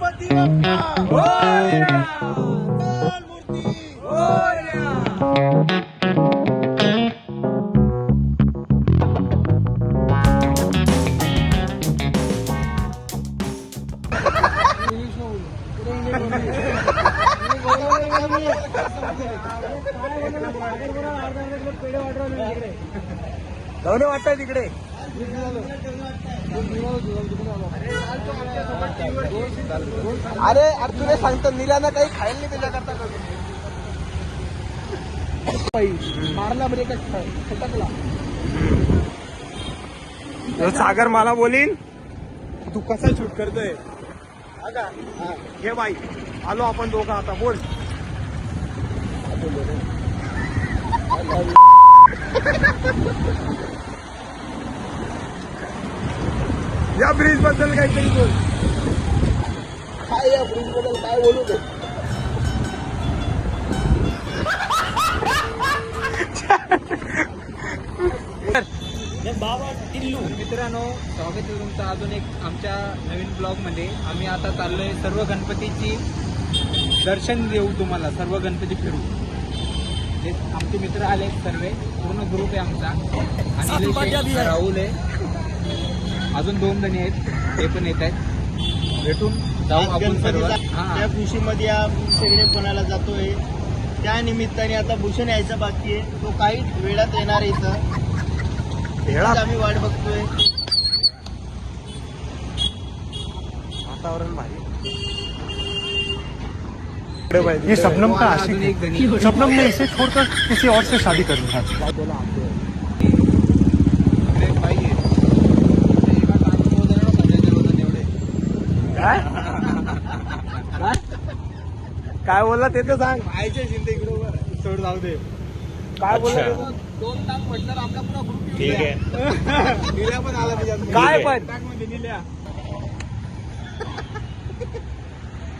गणपती बाप्पा मोरया! मूर्ती मोरया! जाऊन वाटतंय तिकडे. अरे तुला सांगतो निलाना काही खायला नाही त्याच्याकरता मारला ब्रेक खटकला. सागर मला बोलीन तू कसा शूट करतोय. हे बाई आलो आपण दोघं आता बोल. या ब्रिज बद्दल काहीतरी बोल. काय या ब्रिज बद्दल काय बोलू दे. मित्रांनो, स्वागत आहे तुमचं अजून एक आमच्या नवीन ब्लॉग मध्ये. आम्ही आता चाललोय सर्व गणपतीची दर्शन देऊ तुम्हाला. सर्व गणपती फिरू. हे आमचे मित्र आले सर्व, पूर्ण ग्रुप आहे आमचा. आणि राहुल आहे, अजून 2 जणी आहेत, ते पण येत आहेत. भेटून जाऊ आपण सर्व. त्या खुशीमध्ये सगळे कोणाला जातोय. त्या निमित्ताने आता भूषण यायचा बाकी आहे. तो काही वेळात येणार आहे इथं. आम्ही वाट बघतोय. वातावरण भारी. ये शबनम का आशिक अजून एक है। जणी. शबनम ने इसे छोड़कर किसी और से शादी कर ली। इकडे बाई आहे. ते एका कानात होतं ना, सध्याच्या होतं तेवढे. काय बोलला ते तर सांग. पाहायचे चिंता इकडे उभं राहा. सोड जाऊ दे. काय बोलला 2 तास म्हटलं आपला पुरा ग्रुप ठीक आहे. निल्या पण आला त्याच्यात. काय पण म्हणजे निल्या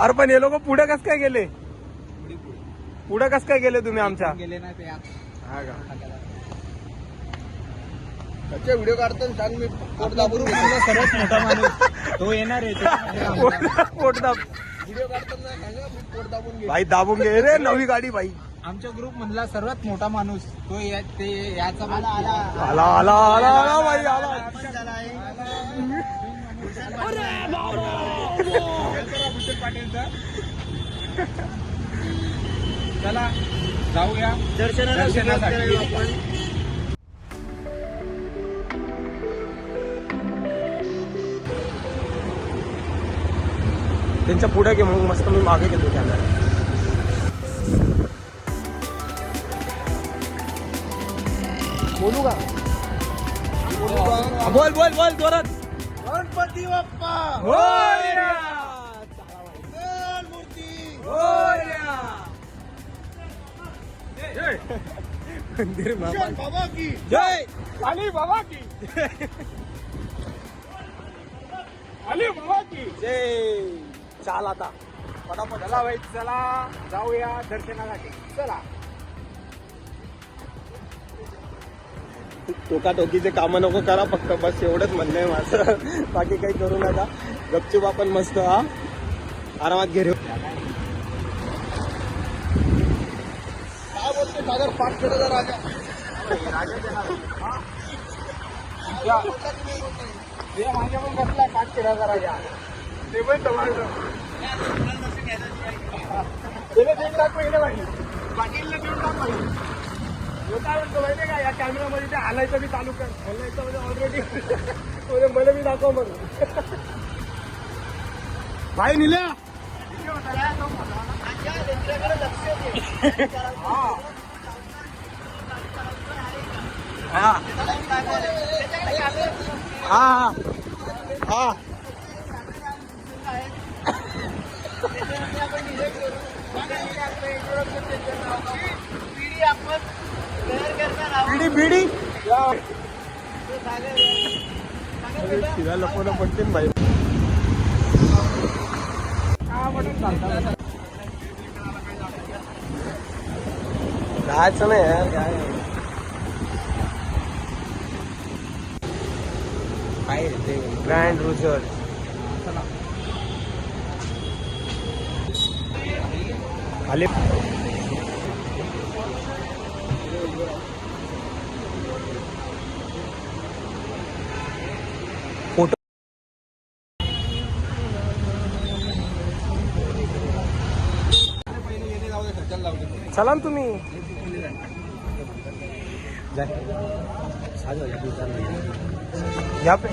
अरे पण हे लोक पुढे कस काय गेले. पुढे कस काय गेले तुम्ही आमच्या. गेले ना ते आत. हा का. त्याचे व्हिडिओ काढतो सांग. मी पोट दाबून आपला सर्वात मोठा माणूस तो येणार आहे. पोट दाब. व्हिडिओ काढताना सांगा मी पोट दाबून भाई दाबून घे रे. नवी गाडी भाई. आमच्या ग्रुप मधला सर्वात मोठा माणूस तो ते याचा आला आला आला आला आला भाई आला. भूषण पाटीलचा. चला जाऊया दर्शनासाठी. आपण त्यांच्या पुढे घे मग मस्त मी मागे गेलो कॅमेरा. बोलू का बोल बोल बोल जोरात. गणपती बाप्पा मोरया! मूर्ती मोरया! मंदिर बाबा बाबा की जय. अली बाबा की अली बाबा की जय. चाल आता पटापट. चला भाई चला जाऊया दर्शनासाठी. चला. टोकाटोकीचे कामं नको करा फक्त. बस एवढंच म्हणणं आहे माझं. बाकी काही करू नका. गपचूप आपण मस्त आरामात घेऊ. काय बोलतो सागर पाच खेळाचा राजा. माझ्या पण बसला 5 किलोचा राजा. ते पण टमाटर पाटीलला देऊन टाक पाहिजे. काय म्हणतो माहिती का, या कॅमेरामध्ये ते हालायचं मी चालू कर. हलायचं म्हणजे ऑलरेडी म्हणजे मला मी दाखव मग. भाई निल्या हा हा हा बिडी बिडी तिला लपवणं पडते ना भाई. जायचं नाही यार. काय ते ग्रँड रुझर. आले फोटो चला ना तुम्ही या पे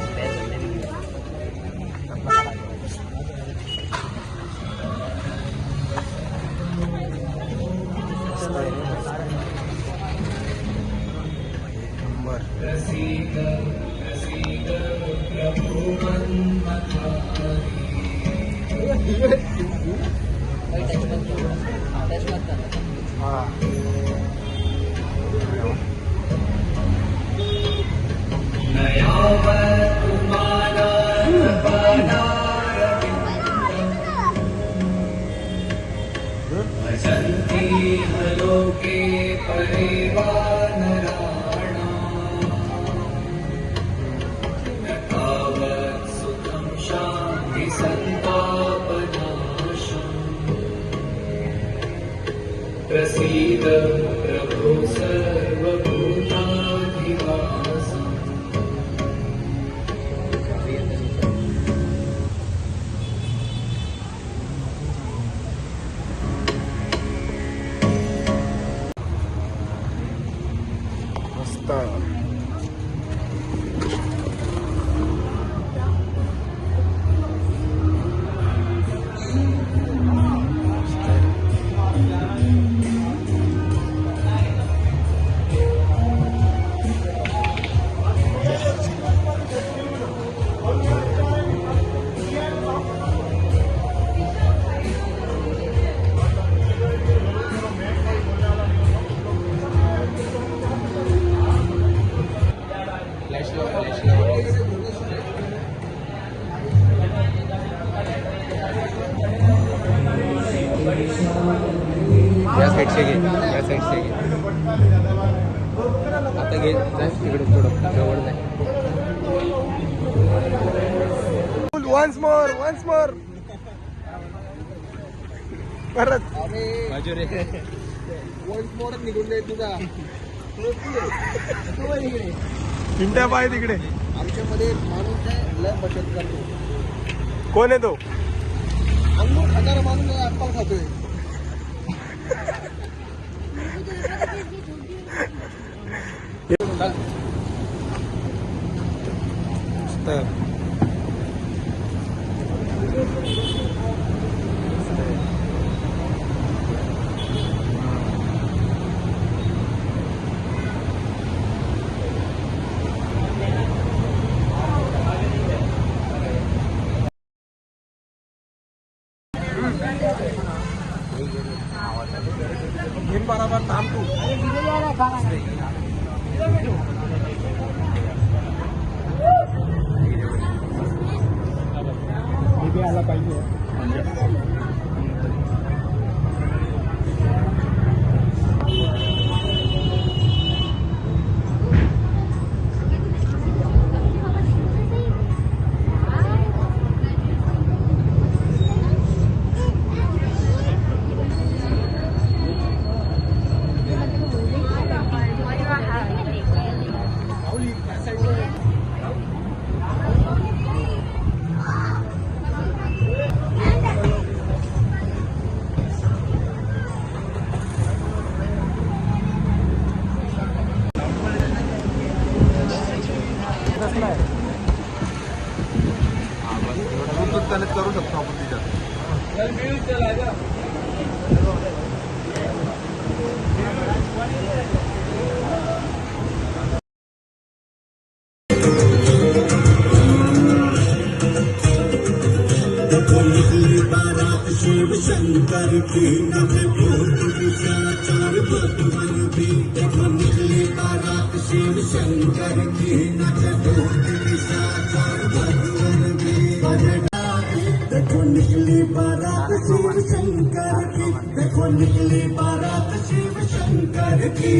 प्रसीद प्रभो सर्वभूताधिवास या साईडचे घे या साईडचे घे आता घे जा तिकडे थोडं जवळ जाय वन्स मोर परत बाजू रे निघून जाईल तुझा चिमट्या पाय तिकडे आमच्यामध्ये माणूस आहे लय बचत करतो कोण आहे तो अंगूर खाणारा माणूस आहे अप्पल खातोय घेऊन बरोबर थांब तू आला पाहिजे करू शकतो आपण तिच्यात शिव शंकर की चार भगवान भी देखो निकली बारात शिव शंकर की चार भगवान भी देखो निकली बारात शिव शंकर की देखो निकली बारात शिव शंकर की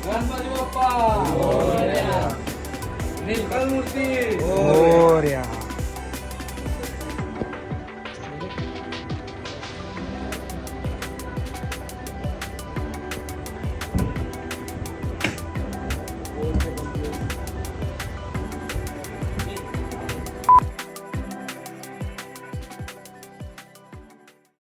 गणपती बाप्पा नीलकंठ मूर्ती मोरया.